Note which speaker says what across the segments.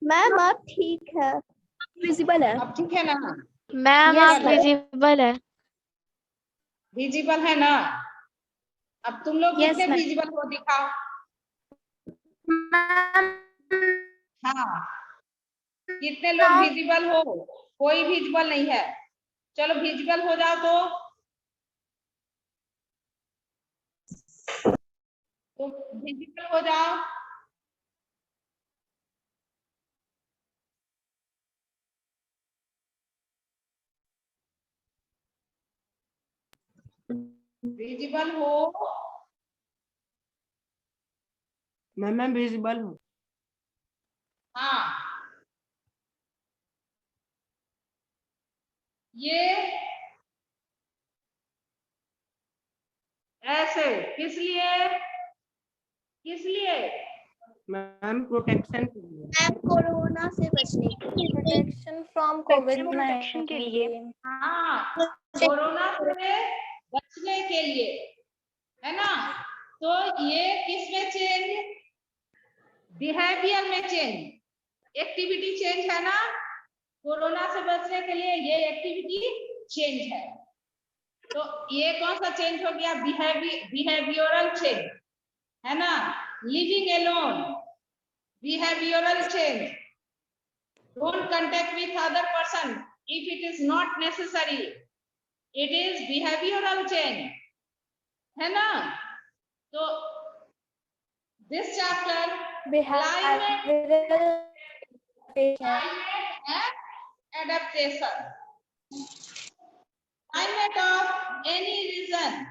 Speaker 1: Ma'am अब ठीक है, विजिबल है।
Speaker 2: अब ठीक है ना?
Speaker 3: मैम
Speaker 1: Yes,
Speaker 3: आप
Speaker 1: sir.
Speaker 3: विजिबल है।
Speaker 2: विजिबल है ना? अब तुम लोग
Speaker 1: Yes,
Speaker 2: कितने
Speaker 1: ma'am.
Speaker 2: विजिबल हो दिखाओ।
Speaker 1: मैम
Speaker 2: हाँ, कितने लोग विजिबल हो? कोई विजिबल नहीं है। चलो विजिबल हो जाओ तो विजिबल हो जाओ। विजिबल हो।
Speaker 4: मैं विजिबल हूँ।
Speaker 2: हाँ, ये ऐसे किस लिए? किस लिए?
Speaker 4: मैम प्रोटेक्शन के लिए।
Speaker 1: मैम कोरोना से बचने के लिए, प्रोटेक्शन फ्रॉम
Speaker 3: प्रोटेक्शन के लिए।
Speaker 1: कोविड-19।
Speaker 2: हाँ, कोरोना से बचने के लिए, है ना? तो ये किस में चेंज? बिहेवियर में चेंज, एक्टिविटी चेंज है ना? कोरोना से बचने के लिए ये एक्टिविटी चेंज है। तो ये कौन सा चेंज हो गया? बिहेवियरल चेंज, है ना? Living alone, behavioural change. Don't contact with other person if it is not necessary, it is behavioural change, है ना? तो this chapter climate and adaptation. Climate of any region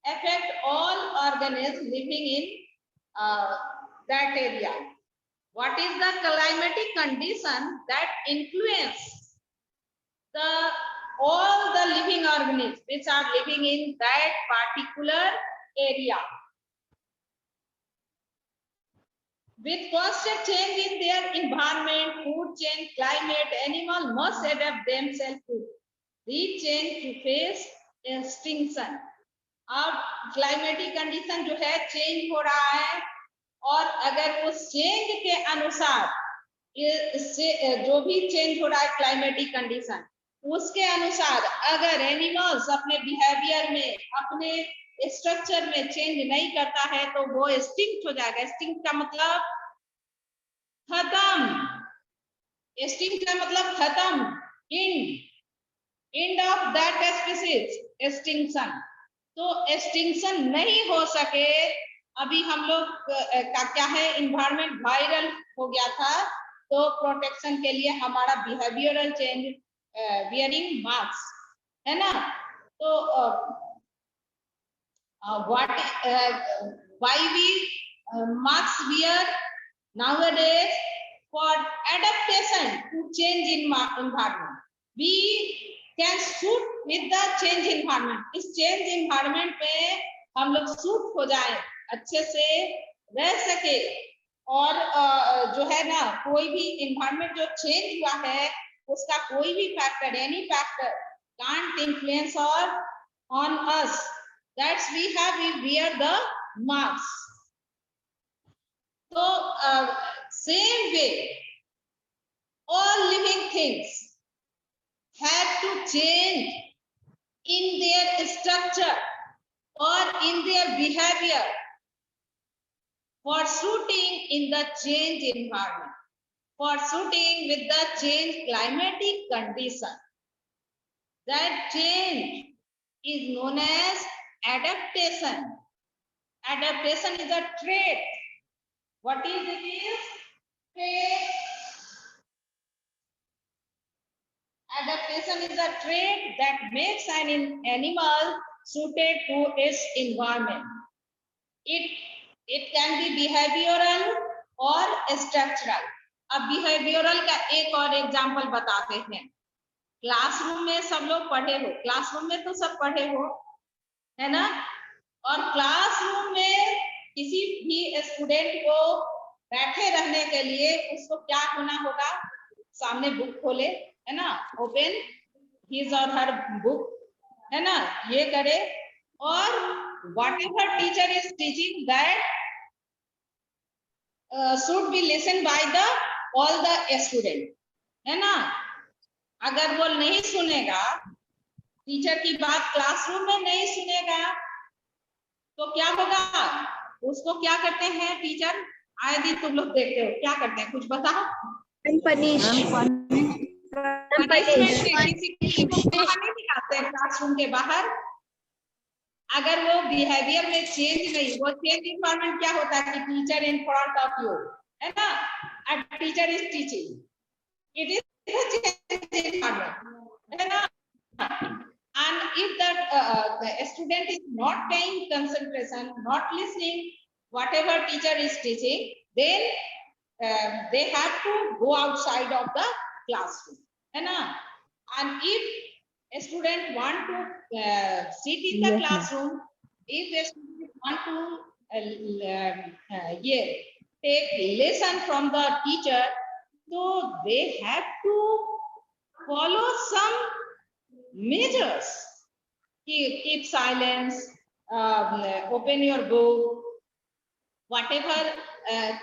Speaker 2: affect all organisms living in that area. What is the climatic condition that influence all the living organisms which are living in that particular area? With constant change in their environment, food change, climate, animals must adapt themselves to these change to face extinction. अब climatic condition जो है change हो रहा है, और अगर उस change के अनुसार इससे जो भी चेंज हो रहा है क्लाइमेटिक कंडीशन, उसके अनुसार अगर एनिमल्स अपने बिहेवियर में, अपने स्ट्रक्चर में चेंज नहीं करता है तो वो एक्सटिंक्ट हो जाएगा। एक्सटिंक्ट का मतलब खत्म, एक्सटिंक्ट का मतलब खत्म, end of that species, extinction. तो एक्सटिंक्शन नहीं हो सके, अभी हम लोग का क्या है, इन्वायरमेंट वायरल हो गया था, तो प्रोटेक्शन के लिए हमारा बिहेवियरल चेंज, वियरिंग मास्क, है ना? तो what why we mask wear nowadays? For adaptation to change in environment, we can suit with the change environment. इस change environment में हम लोग सूट हो जाए, अच्छे से रह सके, और जो है ना, कोई भी environment जो change हुआ है उसका कोई भी factor, any factor can't influence on us. That's we wear the mask. So same way, all living things have to change in their structure or in their behavior for suiting in the change environment, for suiting with the change climatic condition. That change is known as adaptation. Adaptation is a trait. What is it? Is trait. Adaptation is a trait that makes an animal suited to its environment. It can be behavioral or structural. अब behavioral का एक और example बताते हैं। Classroom में सब लोग पढ़े हो, क्लासरूम में तो सब पढ़े हो, है ना? और क्लासरूम में किसी भी स्टूडेंट को बैठे रहने के लिए उसको क्या होना होगा? सामने बुक खोले, है ना, ओपन हिज और हर बुक, है ना, ये करे, और whatever teacher is teaching that should be listened by the all the student, है ना। अगर वो नहीं सुनेगा, टीचर की बात क्लासरूम में नहीं सुनेगा, तो क्या होगा? उसको क्या करते हैं टीचर? आए दिन तुम लोग देखते हो क्या करते हैं, कुछ बताओ। पनिशमेंट किसी को बाहर नहीं निकालते हैं क्लासरूम के बाहर। अगर वो बिहेवियर में चेंज नहीं, वो चेंज इन्वायरमेंट क्या होता है कि teacher in front of you, है ना, a teacher is teaching, it is change environment, है ना। And if the student is not paying concentration, not listening whatever teacher is teaching, then they have to go outside of the classroom, है ना। And if a student want to sit in the classroom, if a student want to take lesson from the teacher, so they have to follow some measures. Keep silence, open your book, whatever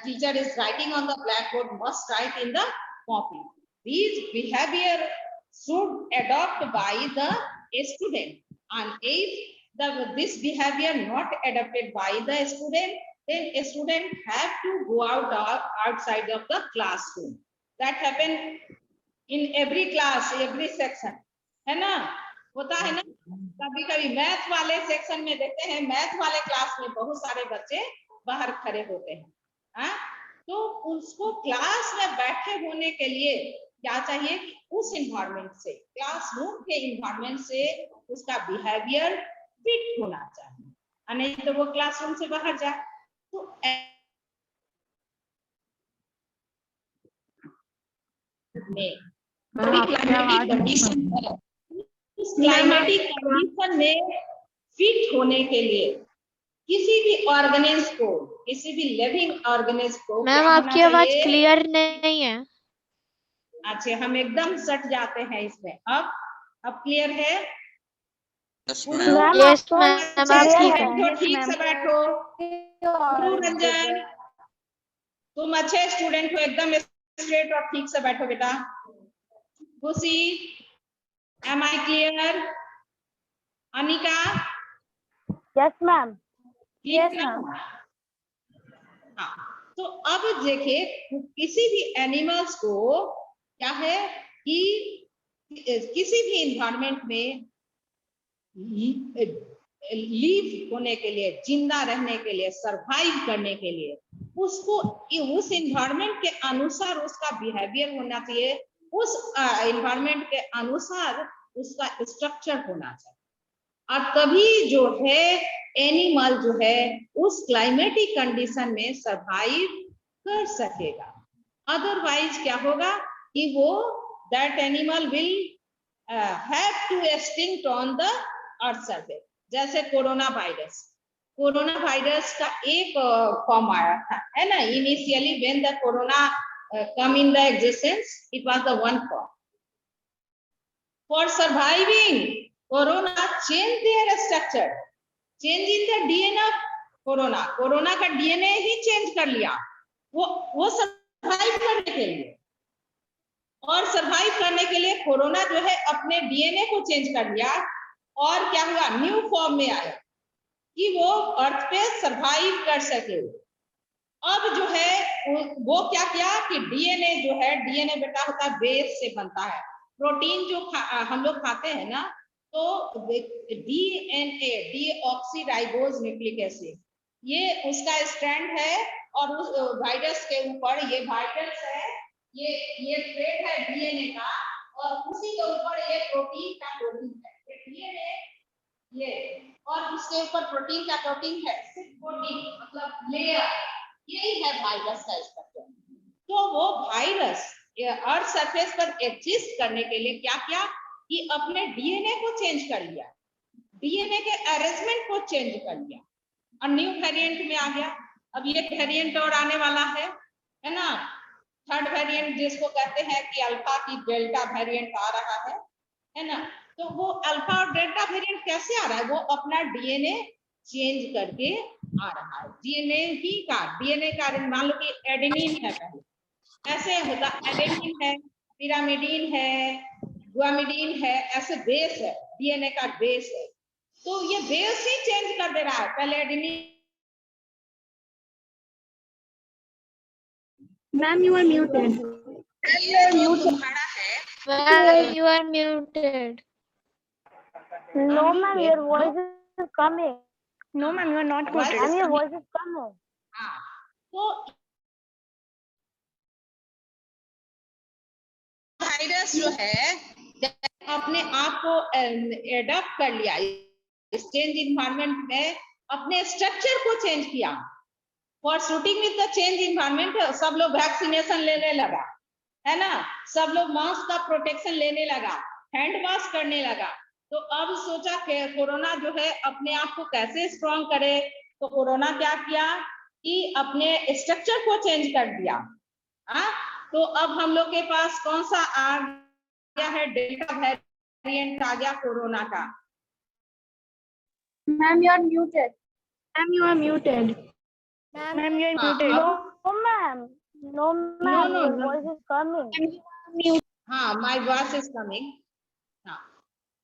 Speaker 2: teacher is writing on the blackboard must write in the copy. These behavior should adopt by the student, and if this behavior not adopted by the student, then a student have to go outside of the classroom. That happen in every class, every section, है ना, होता है ना। कभी कभी math वाले section में देखते हैं, मैथ वाले क्लास में बहुत सारे बच्चे बाहर खड़े होते हैं, हाँ? तो उसको क्लास में बैठे होने के लिए क्या चाहिए कि उस इन्वायरमेंट से, क्लासरूम के इन्वायरमेंट से उसका बिहेवियर फिट होना चाहिए, और नहीं तो वो क्लासरूम से बाहर जाए। तो क्लाइमेटिक कंडीशन में फिट होने के लिए किसी भी ऑर्गेनिज्म को, किसी भी लिविंग ऑर्गेनिज्म को,
Speaker 3: मैम आपकी आवाज क्लियर नहीं है।
Speaker 2: अच्छा, हम एकदम सट जाते हैं इसमें। अब क्लियर है?
Speaker 3: यस मैम आप ठीक है।
Speaker 2: ठीक से बैठो। रंजन, तुम अच्छे स्टूडेंट हो, एकदम स्ट्रेट और ठीक से बैठो बेटा। खुशी, am I clear? Anika?
Speaker 3: Yes ma'am.
Speaker 2: Yes, हाँ, तो अब देखिए किसी भी एनिमल्स को क्या है कि किसी भी इन्वायरमेंट में लीव होने के लिए, जिंदा रहने के लिए, सरवाइव करने के लिए उसको उस इन्वायरमेंट के अनुसार उसका बिहेवियर होना चाहिए, उस इन्वायरमेंट के अनुसार उसका स्ट्रक्चर होना चाहिए, और तभी जो है एनिमल जो है उस क्लाइमेटिक कंडीशन में सरवाइव कर सकेगा। अदरवाइज क्या होगा कि वो that animal will have to extinct on the earth surface. जैसे कोरोना वायरस का एक फॉर्म आया था, है ना, initially when the corona come in the existence, it was the one form. For surviving corona change their structure, change in the DNA of corona, corona का DNA ही change कर लिया वो सर्वाइव करने के लिए। और सर्वाइव करने के लिए कोरोना जो है अपने डीएनए को चेंज कर लिया, और क्या हुआ, न्यू फॉर्म में आया कि वो अर्थ पे सर्वाइव कर सके। अब जो है वो क्या किया कि डीएनए जो है, डीएनए बेटा होता है बेस से बनता है, प्रोटीन जो हम लोग खाते हैं ना, तो डीएनए डीऑक्सीराइबोज न्यूक्लिक एसिड, ये उसका स्ट्रैंड है, और उस वायरस के ऊपर, ये वायरस है, ये थ्रेड है डीएनए का, और उसी के ऊपर ये प्रोटीन का कोटिंग है, ये डीएनए ये, और उसके ऊपर प्रोटीन का कोटिंग है, सिर्फ कोटिंग मतलब लेयर, यही है वायरस का स्ट्रक्चर। तो वो वायरस अर्थ सरफेस पर एग्जिस्ट करने के लिए क्या किया कि अपने डीएनए को चेंज कर लिया, डीएनए के अरेंजमेंट को चेंज कर लिया, और न्यू वेरिएंट में आ गया। अब ये वेरिएंट और आने वाला है ना, थर्ड वेरिएंट जिसको कहते हैं कि अल्फा की डेल्टा वेरिएंट आ रहा है ना। तो वो अल्फा और डेल्टा वेरिएंट कैसे आ रहा है, वो अपना डीएनए चेंज करके आ रहा है। डीएनए का मान लो कि एडेनिन है, पहले ऐसे होता, एडेनिन है, पिरामिडीन है, गुआनिडीन है, ऐसे बेस है, डीएनए का बेस है। तो ये बेस ही चेंज कर दे रहा है। पहले adenine,
Speaker 5: Ma'am, you are muted.
Speaker 2: ये जो तुम्हारा है,
Speaker 3: Ma'am, you are muted. No, ma'am, your voice is coming.
Speaker 5: No, ma'am, you are not
Speaker 2: Voice
Speaker 5: muted.
Speaker 3: Ma'am, your voice is coming.
Speaker 2: हाँ, तो वायरस जो है अपने आप को एडॉप्ट कर लिया, इस चेंज इन्वायरमेंट में अपने स्ट्रक्चर को चेंज किया। For shooting with the change environment सब लोग वैक्सीनेशन लेने लगा, है ना, सब लोग मास्क का प्रोटेक्शन लेने लगा, हैंड वॉश करने लगा। तो अब सोचा कि कोरोना जो है अपने आप को कैसे स्ट्रॉन्ग करे। तो कोरोना क्या किया कि अपने स्ट्रक्चर को चेंज कर दिया। तो अब हम लोग के पास कौन सा आ गया है, डेल्टा वेरिएंट आ गया कोरोना का।
Speaker 5: Ma'am, you are muted. Ma'am, you are muted.
Speaker 1: Ma'am,
Speaker 5: Ma'am, you are
Speaker 2: हाँ,
Speaker 5: muted.
Speaker 3: No, ma'am. No, ma'am,
Speaker 2: no,
Speaker 3: your
Speaker 2: no.
Speaker 3: voice is coming.
Speaker 2: हाँ, माय वॉइस इज कमिंग। हाँ,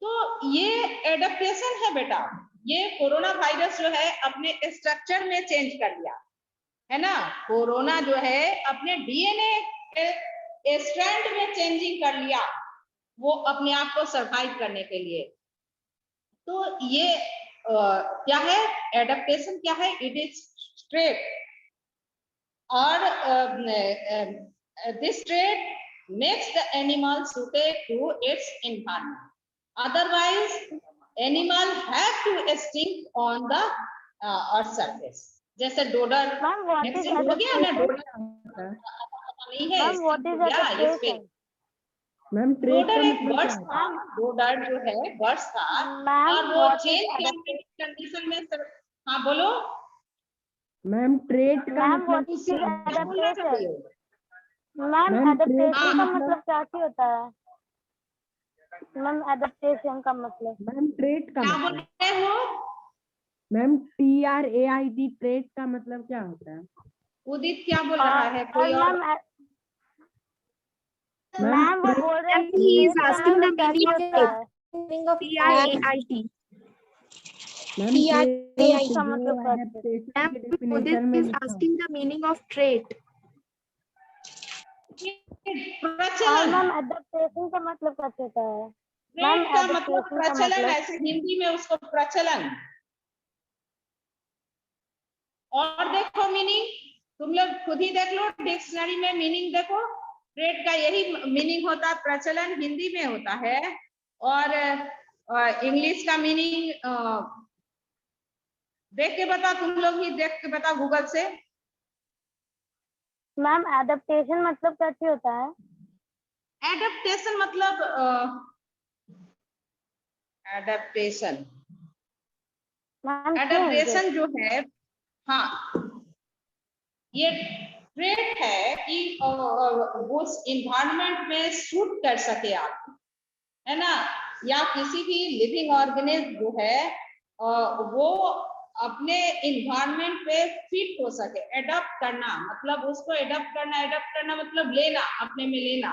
Speaker 2: तो ये एडेप्टेशन है बेटा। ये कोरोना वायरस जो है अपने स्ट्रक्चर में चेंज कर दिया, है ना। कोरोना जो है अपने डीएनए स्ट्रैंड में चेंजिंग कर लिया, वो अपने आप को सरवाइव करने के लिए। तो ये क्या है, एडेप्टेशन क्या है, इट इज स्ट्रेट और this straight makes the animal suited to its environment. Otherwise, animal have to extinct on the earth surface. जैसे dodder
Speaker 3: Ma'am, what is
Speaker 2: extinct हो गया ना, डोडर
Speaker 3: adaptation?
Speaker 2: नहीं है,
Speaker 3: Ma'am, what is
Speaker 2: extinct हो गया इस पे।
Speaker 3: adaptation?
Speaker 4: मैम ट्रेड
Speaker 2: डोडर
Speaker 4: का
Speaker 2: एक
Speaker 4: मतलब
Speaker 2: बर्ड्स
Speaker 4: क्या
Speaker 2: था, डोडर जो है बर्ड्स था,
Speaker 3: Ma'am,
Speaker 2: और वो
Speaker 3: what is
Speaker 2: change
Speaker 3: adaptation?
Speaker 2: Condition में हाँ बोलो
Speaker 4: मैम ट्रेड का
Speaker 3: Ma'am, what
Speaker 4: मतलब
Speaker 3: is
Speaker 4: क्या है?
Speaker 2: बोलना चाहिए।
Speaker 3: adaptation? Ma'am,
Speaker 4: Ma'am,
Speaker 3: adaptation
Speaker 2: हाँ,
Speaker 3: का
Speaker 4: मतलब-
Speaker 3: मतलब क्या ही होता है? Ma'am, adaptation का मतलब?
Speaker 4: मैम ट्रेड का
Speaker 2: क्या
Speaker 4: मतलब,
Speaker 2: बोल रहे हो
Speaker 4: मैम TRAID ट्रेड का मतलब क्या होता है?
Speaker 2: उदित, क्या बोल रहा है
Speaker 3: और
Speaker 2: कोई और?
Speaker 3: मैम,
Speaker 4: मैम
Speaker 3: मैम वो बोल रहे हैं
Speaker 5: He is
Speaker 3: कि
Speaker 5: asking the
Speaker 3: क्या
Speaker 5: meaning
Speaker 3: होता है?
Speaker 1: meaning of
Speaker 5: TRAIT.
Speaker 4: Ma'am
Speaker 5: TRAIT
Speaker 3: का मतलब क्या है?
Speaker 4: एडेप्टेशन
Speaker 5: Ma'am,
Speaker 4: के डेफिनेशन
Speaker 5: Udit
Speaker 4: में
Speaker 5: is
Speaker 4: लिखा है।
Speaker 5: asking the meaning of trait.
Speaker 3: और
Speaker 2: प्रचलन,
Speaker 3: मैम एडेप्टेशन का मतलब क्या होता है?
Speaker 2: ट्रेड का मतलब
Speaker 3: adaptation का
Speaker 2: प्रचलन,
Speaker 3: मतलब?
Speaker 2: ऐसे हिंदी में उसको प्रचलन। और देखो मीनिंग, तुम लोग खुद ही देख लो डिक्शनरी में मीनिंग देखो। ट्रेड का यही मीनिंग होता है, प्रचलन हिंदी में होता है। और इंग्लिश का मीनिंग देख के बता, तुम लोग ही देख के बता गूगल से।
Speaker 3: मैम एडेप्टेशन मतलब क्या होता है?
Speaker 2: एडेप्टेशन मतलब एडेप्टेशन
Speaker 3: मैम
Speaker 2: एडेप्टेशन जो है, हाँ, ये ट्रेट है कि उस इन्वायरमेंट में सूट कर सके आप, है ना, या किसी भी लिविंग ऑर्गेनिज्म जो है वो अपने इन्वायरमेंट पे फिट हो सके। एडॉप्ट करना मतलब उसको एडॉप्ट करना मतलब लेना, अपने में लेना।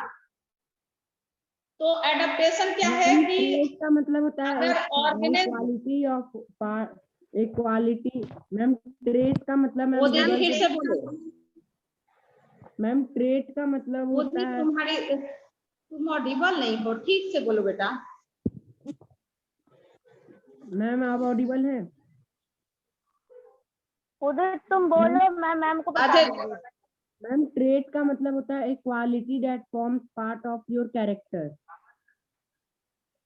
Speaker 2: तो एडेप्टेशन क्या है कि
Speaker 4: ट्रेड का मतलब होता है
Speaker 2: अगर organism,
Speaker 4: quality of equality. Ma'am trade का मतलब
Speaker 2: वो दिन
Speaker 4: गूगल
Speaker 2: फिर
Speaker 4: पे-
Speaker 2: से बोलो।
Speaker 4: मैम ट्रेड का मतलब
Speaker 2: वो
Speaker 4: होता
Speaker 2: दिन
Speaker 4: है,
Speaker 2: तुम ऑडिबल नहीं हो, ठीक से बोलो बेटा।
Speaker 4: मैम आप ऑडिबल है?
Speaker 3: उधर तुम बोलो, मैं मैम को बता
Speaker 2: अजय,
Speaker 3: दूंगी।
Speaker 4: मैम ट्रेड का मतलब होता है एक quality that forms part of your character.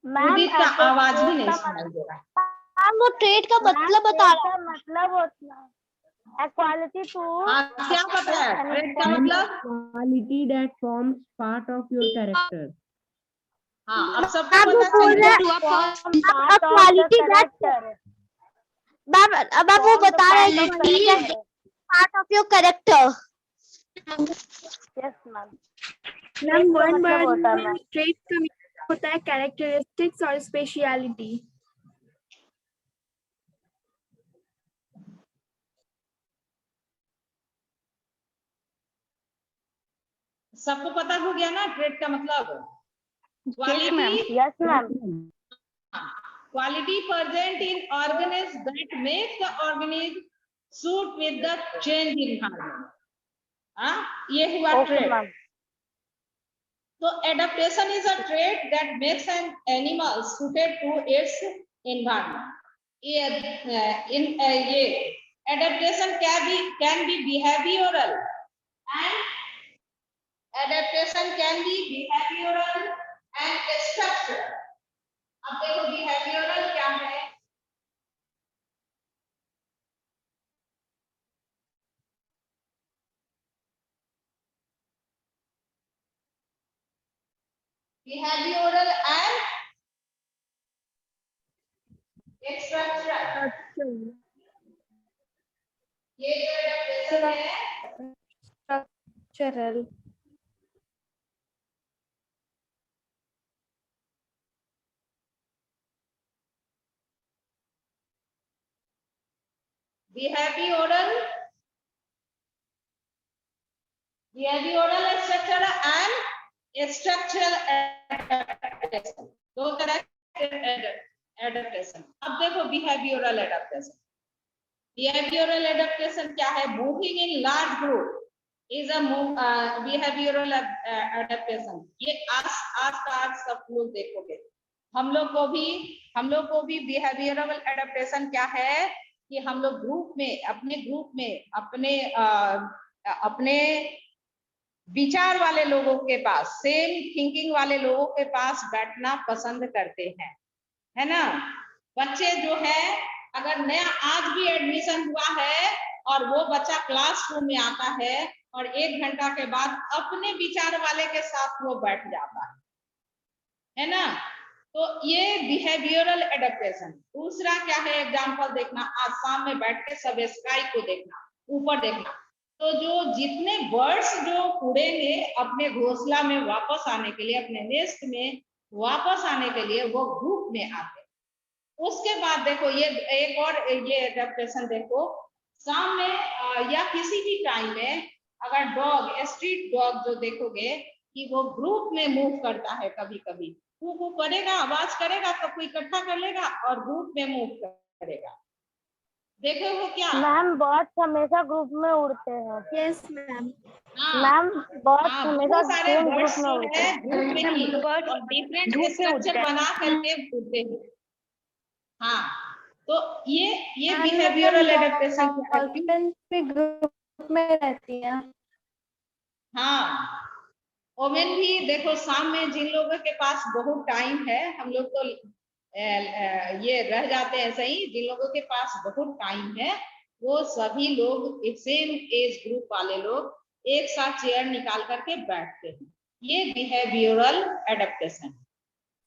Speaker 3: Ma'am
Speaker 2: Udit का आवाज ही
Speaker 3: trait
Speaker 2: नहीं
Speaker 3: का
Speaker 2: सुनाई दे रहा।
Speaker 3: मैम वो ट्रेड का मतलब बता रहा है। मतलब होता है क्वालिटी टू।
Speaker 2: हाँ, क्या पता है ट्रेड का मतलब?
Speaker 4: Quality that forms part of your character.
Speaker 2: हाँ, अब सबको पता चल
Speaker 3: क्वालिटी दैट
Speaker 6: मैम अब आप वो बता रहे हैं part of your character.
Speaker 3: Yes ma'am.
Speaker 5: Ma'am, one
Speaker 3: मतलब
Speaker 5: word
Speaker 3: होता है
Speaker 5: में trait का meaning होता है characteristics और speciality.
Speaker 2: सबको पता हो गया ना ट्रेट का मतलब? Quality,
Speaker 3: yes ma'am.
Speaker 2: quality present in organism that makes the organism suit with the change in environment. ये हुआ
Speaker 3: okay
Speaker 2: trait.
Speaker 3: Ma'am.
Speaker 2: So adaptation is a trait that makes an animal suited to its environment. ये adaptation can be behavioral and adaptation can be behavioral and structural. अब देखो behavioral क्या है? Behavioral and structural. ये जो adaptation है
Speaker 1: Structural.
Speaker 2: behavioral, structural and structural adaptation. दो तरह के adaptation. अब देखो behavioral adaptation. Behavioral adaptation क्या है? Moving in large group is a behavioral adaptation. ये आज का आज सब लोग देखोगे. हम लोग को भी behavioral adaptation क्या है कि हम लोग ग्रुप में अपने विचार वाले लोगों के पास, सेम थिंकिंग वाले लोगों के पास बैठना पसंद करते हैं, है ना? बच्चे जो है अगर नया आज भी एडमिशन हुआ है और वो बच्चा क्लासरूम में आता है और 1 घंटा के बाद अपने विचार वाले के साथ वो बैठ जाता है ना? तो ये बिहेवियरल एडेप्टेशन। दूसरा क्या है? एग्जांपल देखना, आज शाम में बैठ के सब स्काई को देखना, ऊपर देखना, तो जो जितने बर्ड्स जो उड़ेंगे अपने घोंसला में वापस आने के लिए, अपने नेस्ट में वापस आने के लिए वो ग्रुप में आते। उसके बाद देखो ये एक और ये एडेप्टेशन देखो, शाम में या किसी भी टाइम में अगर डॉग, स्ट्रीट डॉग जो देखोगे कि वो ग्रुप में मूव करता है, कभी कभी वो करेगा, आवाज करेगा, सबको इकट्ठा कर लेगा और ग्रुप में मूव करेगा। देखो वो क्या
Speaker 3: मैम बर्ड्स हमेशा ग्रुप में उड़ते हैं।
Speaker 5: Yes ma'am.
Speaker 3: मैम बर्ड्स हमेशा
Speaker 2: सारे
Speaker 3: सेम
Speaker 2: बर्ड्स
Speaker 3: ग्रुप में
Speaker 2: जो
Speaker 3: उड़ते
Speaker 2: है
Speaker 3: हैं।
Speaker 2: ग्रुप में ही और डिफरेंट स्ट्रक्चर बना करके उड़ते हैं। हाँ, तो ये बिहेवियरल एडेप्टेशन
Speaker 1: डॉल्फिन भी ग्रुप में रहती हैं।
Speaker 2: हाँ, ओमेन भी देखो, शाम में जिन लोगों के पास बहुत टाइम है, हम लोग तो ये रह जाते हैं सही, जिन लोगों के पास बहुत टाइम है वो सभी लोग सेम एज ग्रुप वाले लोग एक साथ चेयर निकाल करके बैठते हैं। ये बिहेवियरल एडेप्टेशन।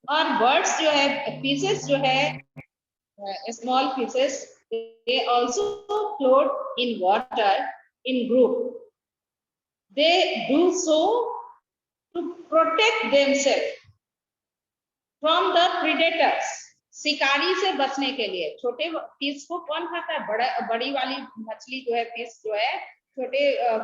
Speaker 2: और बर्ड्स जो है, फिशेस जो है, small fishes, they also float in water in group. They do so to protect themselves from the predators. शिकारी से बचने के लिए। छोटे फिश को कौन खाता है? बड़ी वाली मछली जो है, फिश जो है, छोटे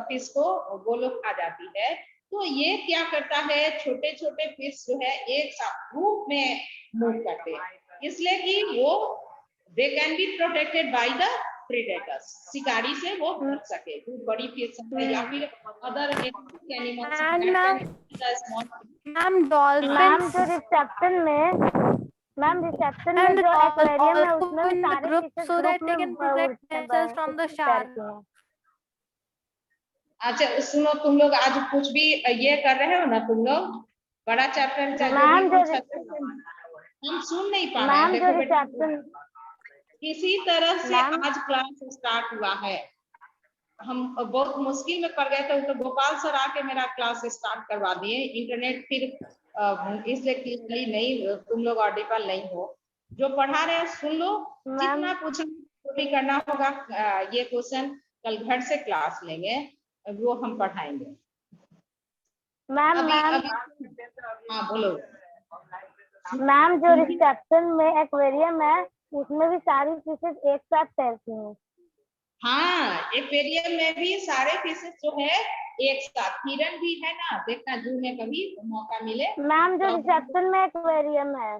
Speaker 2: फिश को वो लोग खा जाती है। तो ये क्या करता है? छोटे छोटे फिश जो है एक साथ ग्रुप में मूव करते हैं, इसलिए कि वो they can be protected by the predators. शिकारी से वो बच सके। जो बड़ी फिश है या फिर other animals.
Speaker 1: Ma'am dolphin
Speaker 3: ma'am जो रिसेप्शन में जो एक्वेरियम है उसमें भी सारे
Speaker 1: group
Speaker 3: fishes
Speaker 1: so that
Speaker 3: group
Speaker 1: they
Speaker 3: में
Speaker 1: can protect themselves from the shark.
Speaker 2: अच्छा सुनो, तुम लोग आज कुछ भी ये कर रहे हो ना, तुम लोग बड़ा चैप्टर हम सुन नहीं पा रहे हैं। देखो बेटा, किसी तरह से आज क्लास स्टार्ट हुआ है, हम बहुत मुश्किल में पड़ गए थे, तो गोपाल सर आके मेरा क्लास स्टार्ट करवा दिए। इंटरनेट फिर इसलिए क्लियरली नहीं, तुम लोग ऑडिबल नहीं हो। जो पढ़ा रहे हैं सुन लो, जितना पूछना भी करना होगा। ये क्वेश्चन कल घर से क्लास लेंगे, वो हम पढ़ाएंगे।
Speaker 3: मैम
Speaker 2: हाँ बोलो।
Speaker 3: मैम जो रिसेप्शन में एक्वेरियम है उसमें भी सारी फिशेस एक साथ तैरती हैं।
Speaker 2: हाँ, एक्वेरियम में भी सारे फिशेस जो है एक साथ। हिरन भी है ना, देखना जू में कभी मौका मिले।
Speaker 3: मैम जो
Speaker 2: तो
Speaker 3: रिसेप्शन में एक्वेरियम है,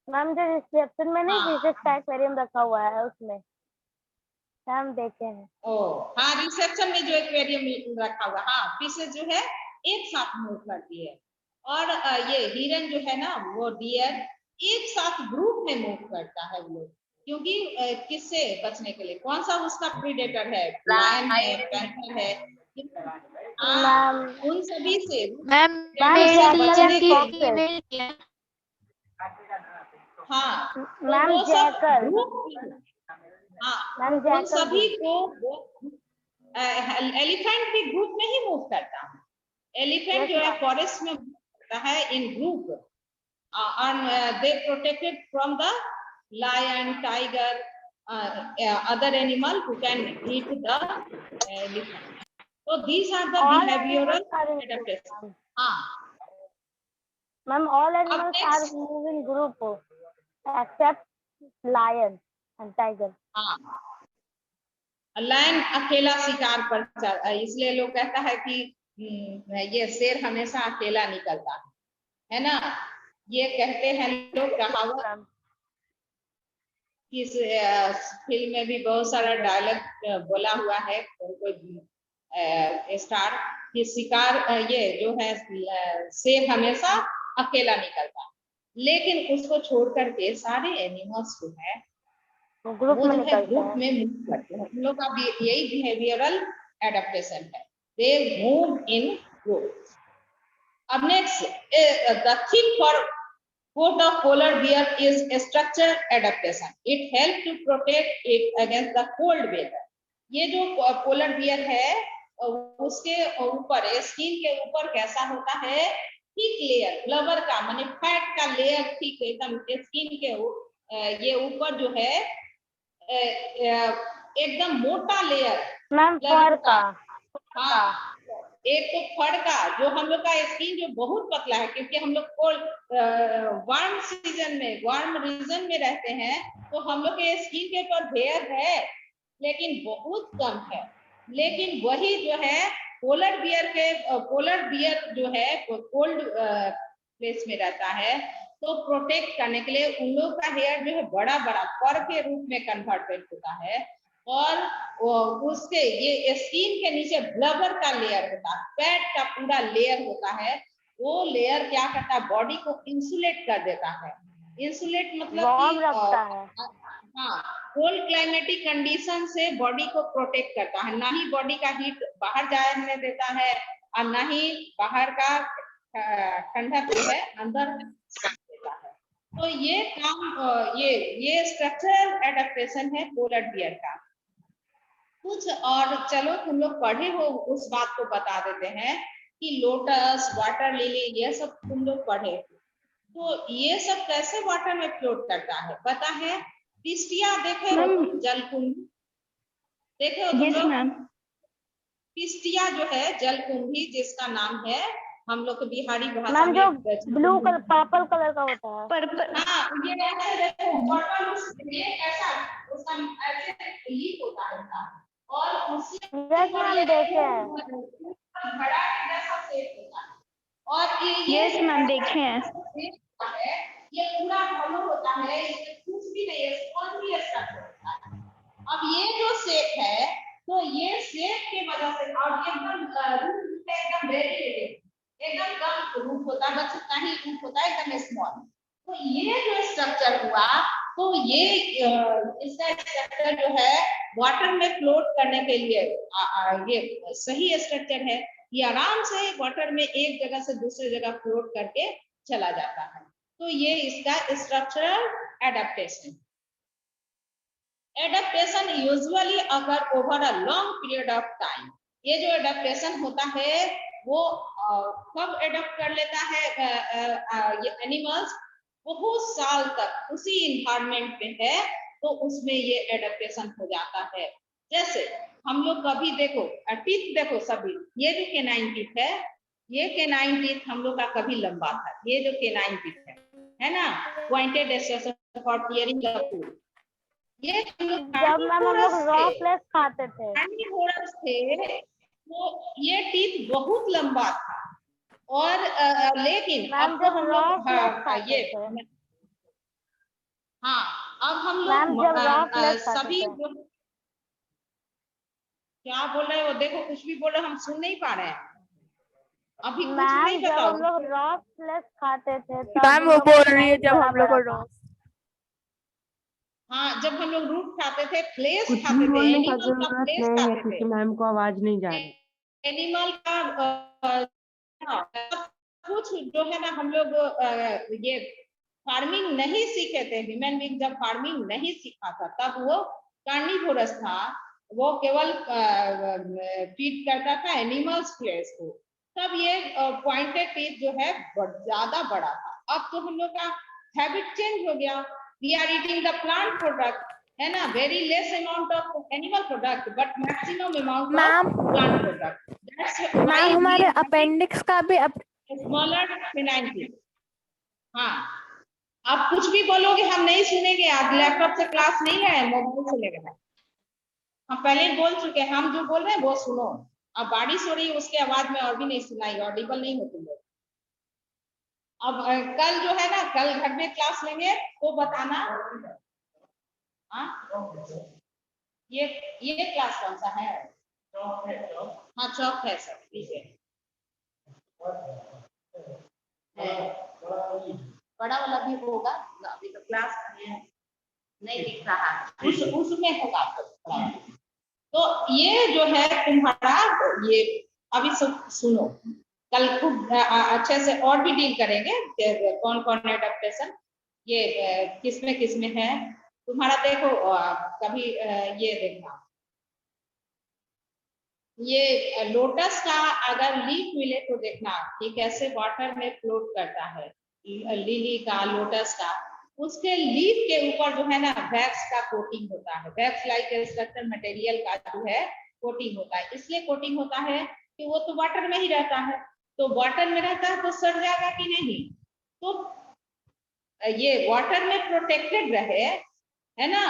Speaker 3: मैम जो रिसेप्शन में नहीं
Speaker 2: हाँ।
Speaker 3: फिशेस का एक्वेरियम रखा हुआ है उसमें हम देखे हैं।
Speaker 2: ओ हाँ, रिसेप्शन में जो एक्वेरियम रखा हुआ, हाँ फिशेस जो है एक साथ मूव करती है। और ये हिरन जो है ना, वो डियर एक साथ ग्रुप में मूव करता है वो लोग, क्योंकि किससे बचने के लिए, कौन सा उसका प्रीडेटर है, लायन है, पैंथर है, हाँ,
Speaker 3: मैम
Speaker 2: उन सभी से
Speaker 6: मैम
Speaker 3: मैम
Speaker 6: मेरे
Speaker 3: जैकल
Speaker 6: टीचर
Speaker 3: एंड
Speaker 6: की
Speaker 3: फॉक्सेस,
Speaker 6: ईमेल किया।
Speaker 2: हाँ, तो
Speaker 3: मैम
Speaker 2: वो सब
Speaker 3: जैकल,
Speaker 2: ग्रुप, हाँ,
Speaker 3: मैम
Speaker 2: उन
Speaker 3: जैकल
Speaker 2: सभी
Speaker 3: भी।
Speaker 2: को एलिफेंट भी ग्रुप में ही मूव करता है। एलिफेंट
Speaker 3: Yes,
Speaker 2: जो है
Speaker 3: ma'am.
Speaker 2: फॉरेस्ट में रहता है इन group, and they protected from the lion, tiger, other animal who can eat the elephant. So these are the
Speaker 3: All
Speaker 2: behavioral
Speaker 3: animals are in group,
Speaker 2: adaptation.
Speaker 3: ma'am.
Speaker 2: हाँ,
Speaker 3: Ma'am, all animals are
Speaker 2: next.
Speaker 3: moving group except lion and tiger.
Speaker 2: हाँ, lion अकेला शिकार पर इसलिए लोग कहता है कि ये शेर हमेशा अकेला निकलता है ना। ये कहते हैं लोग, कहावत, इस फिल्म में भी बहुत सारा डायलॉग बोला हुआ है, कोई स्टार कि शिकार ये जो है शेर हमेशा अकेला निकलता है, लेकिन उसको छोड़ करके सारे एनिमल्स जो है
Speaker 3: ग्रुप
Speaker 2: वो
Speaker 3: में
Speaker 2: जो है
Speaker 3: निकलते
Speaker 2: ग्रुप
Speaker 3: हैं।
Speaker 2: में मूव करते हैं। हम लोग का यही बिहेवियरल एडेप्टेशन है, दे मूव इन ग्रुप। अब next, the thing for coat of polar bear is a structural adaptation. It helps to protect it against the cold weather. ये जो पोलर बियर है उसके ऊपर, स्किन के ऊपर कैसा होता है, थिक लेयर, ब्लबर का माने फैट का लेयर, ठीक एकदम स्किन के ये ऊपर जो है एकदम मोटा लेयर
Speaker 3: मैम फर का।
Speaker 2: हाँ, एक तो फर का, जो हम लोग का स्किन जो बहुत पतला है, क्योंकि हम लोग वार्म सीजन में, वार्म रीजन में रहते हैं, तो हम लोग के स्किन के ऊपर हेयर है लेकिन बहुत कम है। लेकिन वही जो है पोलर बियर जो है कोल्ड प्लेस में रहता है, तो प्रोटेक्ट करने के लिए उन लोग का हेयर जो है बड़ा बड़ा फर के रूप में कन्वर्टेड होता है, और उसके ये स्किन के नीचे ब्लबर का लेयर होता है, फैट का पूरा लेयर होता है। वो लेयर क्या करता है, बॉडी को इंसुलेट कर देता है। इंसुलेट मतलब
Speaker 3: वार्म रखता है।
Speaker 2: हाँ, कोल्ड क्लाइमेटिक कंडीशन से बॉडी को प्रोटेक्ट करता है, ना ही बॉडी का हीट बाहर जाने देता है और ना ही बाहर का ठंडा जो है अंदर देता है। तो ये काम, ये स्ट्रक्चरल एडेप्टेशन है पोलर बियर का। कुछ और चलो तुम लोग पढ़े हो उस बात को बता देते हैं कि लोटस, वाटर लिली, ये सब तुम लोग पढ़े, तो ये सब कैसे वाटर में फ्लोट करता है पता है? पिस्टिया देखे हो, जलकुंभी देखे हो तुम लोग? पिस्टिया जो है जलकुंभी, जिसका नाम है हम लोग बिहारी भाषा
Speaker 3: मैम
Speaker 2: में
Speaker 3: जो ब्लू कलर, पर्पल कलर का होता है।
Speaker 2: हाँ, ये ऐसे देखो, पर्पल, ये ऐसा उसका ऐसे लीफ होता है, और उसी
Speaker 3: यस मैम देखे हैं।
Speaker 2: बड़ा जैसा शेप होता है, और ये
Speaker 5: यस मैम देखे हैं।
Speaker 2: ये पूरा हॉलो होता है, इसमें कुछ भी नहीं है, स्पॉन्ज भी स्ट्रक्चर होता है। अब ये जो शेप है, तो ये शेप की वजह से, और एकदम रूट एकदम वेरी एकदम कम रूट होता है, बस उतना ही रूट होता है, एकदम स्मॉल। तो ये जो स्ट्रक्चर हुआ, तो ये इसका स्ट्रक्चर जो है वाटर में फ्लोट करने के लिए ये सही स्ट्रक्चर है। ये आराम से वाटर में एक जगह से दूसरी जगह फ्लोट करके चला जाता है। तो ये इसका structural adaptation. Adaptation usually occur over a long period of time. ये जो एडेप्टेशन होता है वो कब एडॉप्ट कर लेता है ये एनिमल्स, बहुत साल तक उसी इन्वायरमेंट में है, तो उसमें ये एडेप्टेशन हो जाता है। जैसे हम लोग कभी देखो टीथ देखो, सभी ये जो केनाइन टीथ है, ये केनाइन टीथ हम लोग का कभी लंबा था, ये जो केनाइन टीथ है ना, पॉइंटेड एसेशन फॉर टीयरिंग द फूड। ये
Speaker 3: जब मैम हम लोग रॉ फ्लेश खाते थे,
Speaker 2: कार्निवोरस थे, तो ये टीथ बहुत लंबा था और लेकिन
Speaker 3: मैम,
Speaker 2: अब तो
Speaker 3: जब
Speaker 2: हम
Speaker 3: रॉ
Speaker 2: लोग
Speaker 3: प्लस खाते
Speaker 2: ये
Speaker 3: थे,
Speaker 2: हाँ अब हम
Speaker 3: मैम
Speaker 2: लोग
Speaker 3: जब रॉ प्लस खाते
Speaker 2: सभी
Speaker 3: थे,
Speaker 2: क्या बोल रहे हो, देखो कुछ भी बोल रहे हो, हम सुन नहीं पा रहे हैं, अभी कुछ
Speaker 3: मैम
Speaker 2: नहीं
Speaker 3: जब
Speaker 2: बताओ।
Speaker 3: हम लोग रॉ प्लस खाते थे तब
Speaker 5: मैम
Speaker 3: हम
Speaker 5: वो
Speaker 3: लोग का
Speaker 5: बोल रही है
Speaker 3: साइज
Speaker 5: जब हम लोग
Speaker 3: बड़ा
Speaker 5: को
Speaker 3: बड़ा था।
Speaker 2: हाँ जब हम लोग रूट खाते थे, फ्लेश
Speaker 4: कुछ
Speaker 2: खाते
Speaker 4: भी
Speaker 2: थे,
Speaker 4: बोलने का
Speaker 2: एनिमल का
Speaker 4: जरूरत
Speaker 2: फ्लेश
Speaker 4: नहीं है
Speaker 2: खाते
Speaker 4: क्योंकि
Speaker 2: थे,
Speaker 4: मैम को आवाज नहीं जा रही।
Speaker 2: एनिमल का कुछ जो है ना हम लोग ये फार्मिंग नहीं सीखे थे, ह्यूमन बीइंग जब फार्मिंग नहीं सीखा था तब वो कार्निवोरस था, वो केवल फीड करता था एनिमल्स फ्लेश को, तब ये पॉइंटेड टीथ जो है ज्यादा बड़ा था। अब तो हम लोग का हैबिट चेंज हो गया, we are eating the plant product, है ना, very less amount of animal product but maximum amount
Speaker 5: ma'am
Speaker 2: of plant product, that's
Speaker 5: ma'am
Speaker 2: why
Speaker 5: हमारे
Speaker 2: वी
Speaker 5: अपेंडिक्स का भी
Speaker 2: स्मॉलर फिनाइन टीथ। हाँ आप कुछ भी बोलोगे हम नहीं सुनेंगे, आप लैपटॉप से क्लास नहीं ले रहे, मोबाइल से ले रहे हैं, हम पहले ही बोल चुके हैं, हम जो बोल रहे हैं वो सुनो, अब बारिश हो रही है उसके आवाज में और भी नहीं सुनाई, ऑडिबल नहीं हो तुम लोग। अब कल जो है ना, कल घर में क्लास लेंगे तो बताना। हाँ ये क्लास कौन सा है? हाँ चौक है सर, ठीक है, बड़ा वाला भी होगा, अभी तो क्लास नहीं दिख रहा, उसमें होगा। तो ये जो है तुम्हारा, ये अभी सुनो, कल खूब अच्छे से और भी डील करेंगे कौन कौन एडेप्टेशन ये किसमें है तुम्हारा। देखो कभी ये देखना, ये लोटस का अगर लीफ मिले तो देखना कि कैसे वाटर में फ्लोट करता है, लिली का, लोटस का, उसके लीफ के ऊपर जो है ना वैक्स का कोटिंग होता है, वैक्स लाइक स्ट्रक्चर मटेरियल का जो है कोटिंग होता है, इसलिए कोटिंग होता है कि वो तो वाटर में ही रहता है, तो वाटर में रहता है तो सड़ जाएगा कि नहीं, तो ये वाटर में प्रोटेक्टेड रहे, है ना,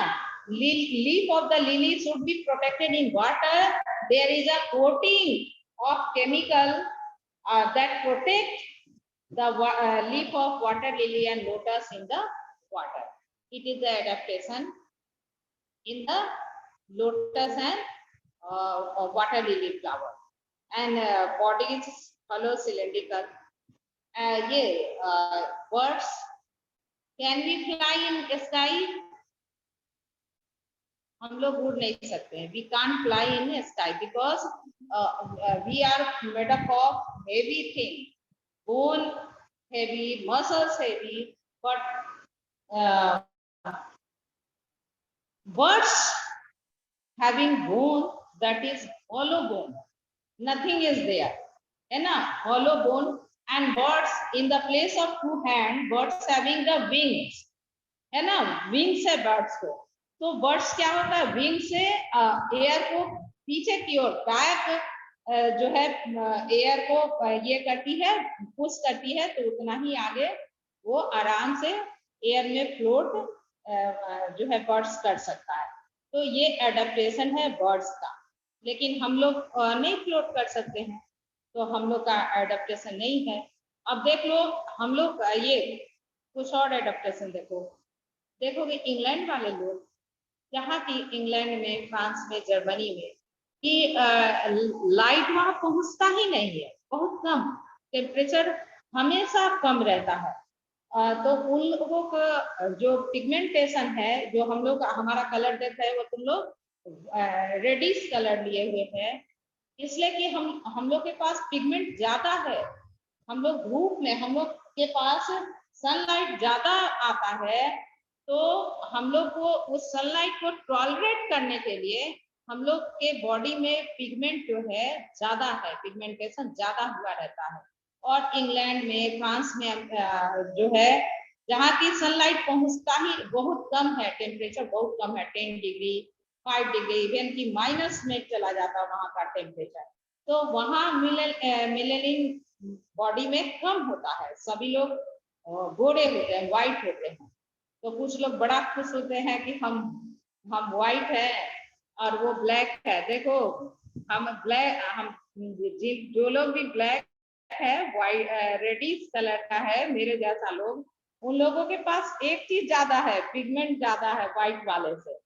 Speaker 2: leaf of the lily should be protected in water, there is a coating of chemical that protect the leaf of water lily and lotus in the water. It is the adaptation in the lotus and water lily flower, and body is hollow cylindrical. Birds, can we fly in sky? हम लोग उड़ नहीं सकते हैं, we can't fly in sky because we are made up of heavy thing, bone heavy, muscles heavy, but birds having bone, that is hollow bone, nothing is there, है ना, hollow bone, and birds in the place of two hand, birds having the wings, है ना, wings है birds को, तो birds क्या होता है, विंग से एयर को पीछे की ओर बैक जो है एयर को ये करती है, पुश करती है, तो उतना ही आगे वो आराम से एयर में फ्लोट जो है बर्ड्स कर सकता है, तो ये एडेप्टेशन है बर्ड्स का, लेकिन हम लोग नहीं फ्लोट कर सकते हैं, तो हम लोग का एडेप्टेशन नहीं है। अब देख लो हम लोग ये कुछ और एडेप्टेशन देखोगे इंग्लैंड वाले लोग, यहाँ की इंग्लैंड में, फ्रांस में, जर्मनी में, कि लाइट वहां पहुंचता ही नहीं है, बहुत कम, टेम्परेचर हमेशा कम रहता है, तो उन लोगों का जो पिगमेंटेशन है, जो हम लोग हमारा कलर देख रहे हैं वो तुम लोग रेडिश कलर लिए हुए हैं, इसलिए कि हम लोग के पास पिगमेंट ज्यादा है, हम लोग धूप में, हम लोग के पास सनलाइट ज्यादा आता है, तो हम लोग को उस सनलाइट को टॉलरेट करने के लिए हम लोग के बॉडी में पिगमेंट जो है ज्यादा है, पिगमेंटेशन ज्यादा हुआ रहता है, और इंग्लैंड में, फ्रांस में जो है जहाँ की सनलाइट पहुंचता ही बहुत कम है, टेम्परेचर बहुत कम है, 10 डिग्री 5 डिग्री इवन की माइनस में चला जाता है वहां का टेम्परेचर, तो वहाँ मिलेनिन बॉडी में कम होता है, सभी लोग गोरे होते हैं, व्हाइट होते हैं, तो कुछ लोग बड़ा खुश होते हैं कि हम व्हाइट है और वो ब्लैक है, देखो हम जो लोग भी ब्लैक है, वाइट रेडिश कलर का है, मेरे जैसा लोग, उन लोगों के पास एक चीज ज्यादा है, पिगमेंट ज्यादा है व्हाइट वाले से।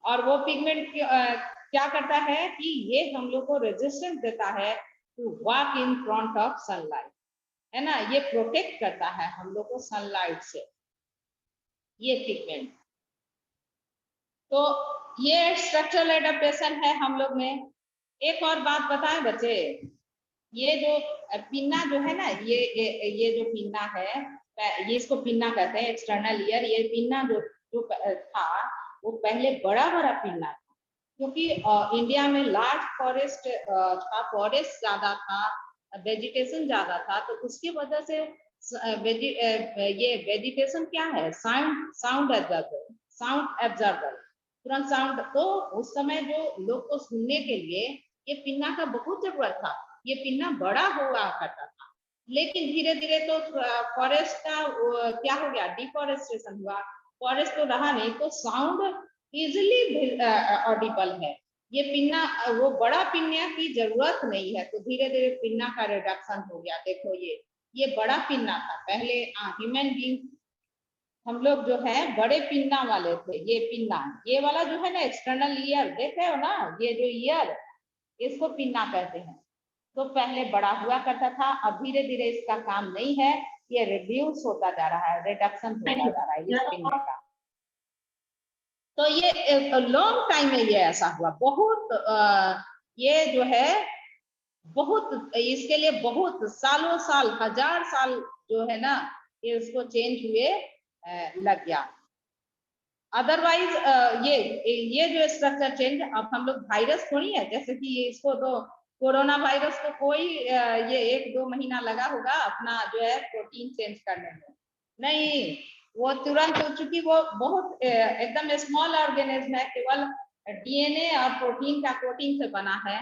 Speaker 2: और वो पिगमेंट क्या करता है कि ये हम लोग को रेजिस्टेंस देता है to walk in front of sunlight, है ना। ये प्रोटेक्ट करता है हम लोग को सनलाइट से, ये पिगमेंट। तो ये स्ट्रक्चरल एडेप्टेशन है हम लोग में। एक और बात बताएं बच्चे, ये जो पिन्ना जो है ना, ये जो पिन्ना है, ये इसको पिन्ना कहते हैं, एक्सटर्नल ईयर। ये पिन्ना जो जो था वो पहले बड़ा बड़ा पिन्ना था, क्योंकि इंडिया में लार्ज फॉरेस्ट था, फॉरेस्ट ज्यादा था, वेजिटेशन ज्यादा था, तो उसकी वजह से ये वेजिटेशन क्या है, साउंड एब्जॉर्बर, तुरंत साउंड। तो उस समय जो लोग को सुनने के लिए ये पिन्ना का बहुत जरूरत था, ये पिन्ना बड़ा हुआ करता था। लेकिन धीरे धीरे तो फॉरेस्ट का क्या हो गया, डिफॉरेस्टेशन हुआ, फॉरेस्ट तो रहा नहीं, तो साउंड इजिली ऑडिबल है। ये पिन्ना, वो बड़ा पिन्ना की जरूरत नहीं है, तो धीरे धीरे पिन्ना का रिडक्शन हो गया। देखो ये बड़ा पिन्ना था पहले, ह्यूमन बीइंग हम लोग जो है बड़े पिन्ना वाले थे। ये पिन्ना, ये वाला जो है ना एक्सटर्नल ईयर, देख रहे हो ना, ये जो ईयर, इसको पिन्ना कहते हैं। तो पहले बड़ा हुआ करता था, अब धीरे धीरे इसका काम नहीं है, ये रिड्यूस होता जा रहा है, रिडक्शन होता जा रहा है इस पिन्ने का। तो ये लॉन्ग टाइम में ये ऐसा हुआ, बहुत ये जो है बहुत, इसके लिए बहुत सालों साल, 1000 साल जो है ना, ये उसको चेंज हुए लग गया। अदरवाइज ये जो स्ट्रक्चर चेंज, अब हम लोग वायरस थोड़ी है, जैसे कि इसको तो कोरोना वायरस को कोई ये 1-2 महीना लगा होगा अपना जो है प्रोटीन चेंज करने में, नहीं, वो तुरंत हो चुकी, वो बहुत एकदम स्मॉल ऑर्गेनिज्म है, केवल डीएनए और प्रोटीन का कोटिंग से बना है,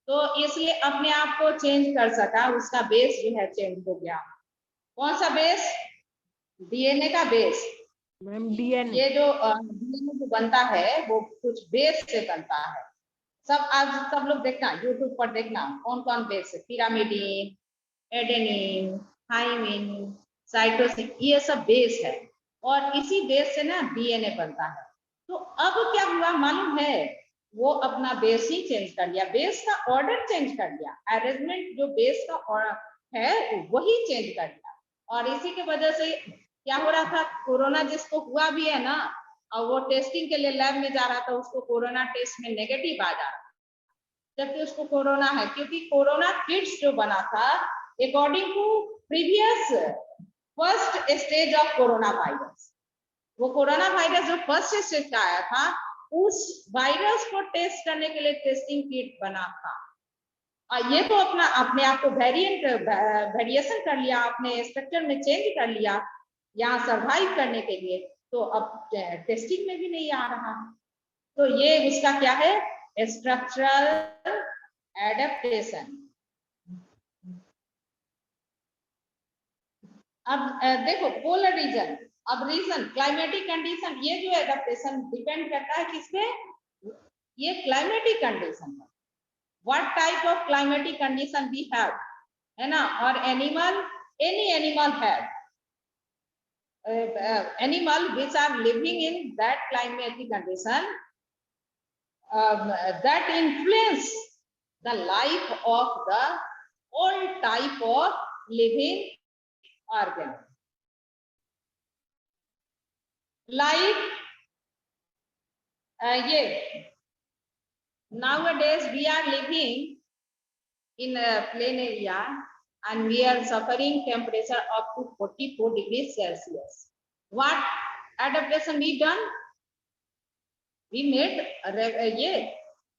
Speaker 2: तो इसलिए अपने आप को चेंज कर सका, उसका बेस जो है चेंज हो गया। कौन सा बेस? डीएनए का बेस।
Speaker 4: मैम डीएनए,
Speaker 2: ये जो डीएनए जो बनता है वो कुछ बेस से बनता है। सब लोग देखना, यूट्यूब पर देखना कौन कौन बेस है, पिरामिडीन, एडेनिन, थाइमिन, साइटोसिन, ये सब बेस है, और इसी बेस से ना डीएनए बनता है। तो अब क्या हुआ मालूम है, वो अपना बेस ही चेंज कर लिया, बेस का ऑर्डर चेंज कर लिया, अरेंजमेंट जो बेस का ऑर्डर है वही चेंज कर लिया। और इसी की वजह से क्या हो रहा था, कोरोना जिसको हुआ भी है ना, और वो टेस्टिंग के लिए लैब में जा रहा था, उसको कोरोना टेस्ट में नेगेटिव आ जा रहा, जबकि उसको कोरोना है, क्योंकि कोरोना किट्स जो बना था according to previous first stage of corona virus, वो कोरोना वायरस जो फर्स्ट स्टेज का आया था, उस वायरस को टेस्ट करने के लिए टेस्टिंग किट बना था। और ये तो अपने आप को वेरिएशन कर लिया, अपने स्ट्रक्चर में चेंज कर लिया यहाँ सर्वाइव करने के लिए, तो अब टेस्टिंग में भी नहीं आ रहा। तो ये उसका क्या है, स्ट्रक्चरल एडेप्टेशन। अब देखो पोलर रीजन, अब रीजन क्लाइमेटिक कंडीशन, ये जो एडेप्टेशन डिपेंड करता है किसपे, ये क्लाइमेटिक कंडीशन पर, what type of climatic condition we have, है ना। और animal, any animal have animal which are living in that climatic condition that influence the life of the all type of living organism, like nowadays we are living in a plain area and we are suffering temperature up to 44 degrees Celsius. What adaptation we done? We made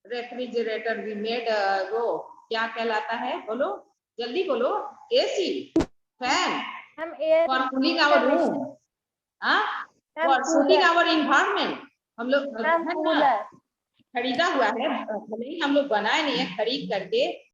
Speaker 2: refrigerator, we made वो क्या कहलाता है, बोलो जल्दी बोलो, AC, fan, for cooling our room, for cooling our environment. हम लोग खरीदा हुआ है, भले ही हम लोग बनाए नहीं है, खरीद करके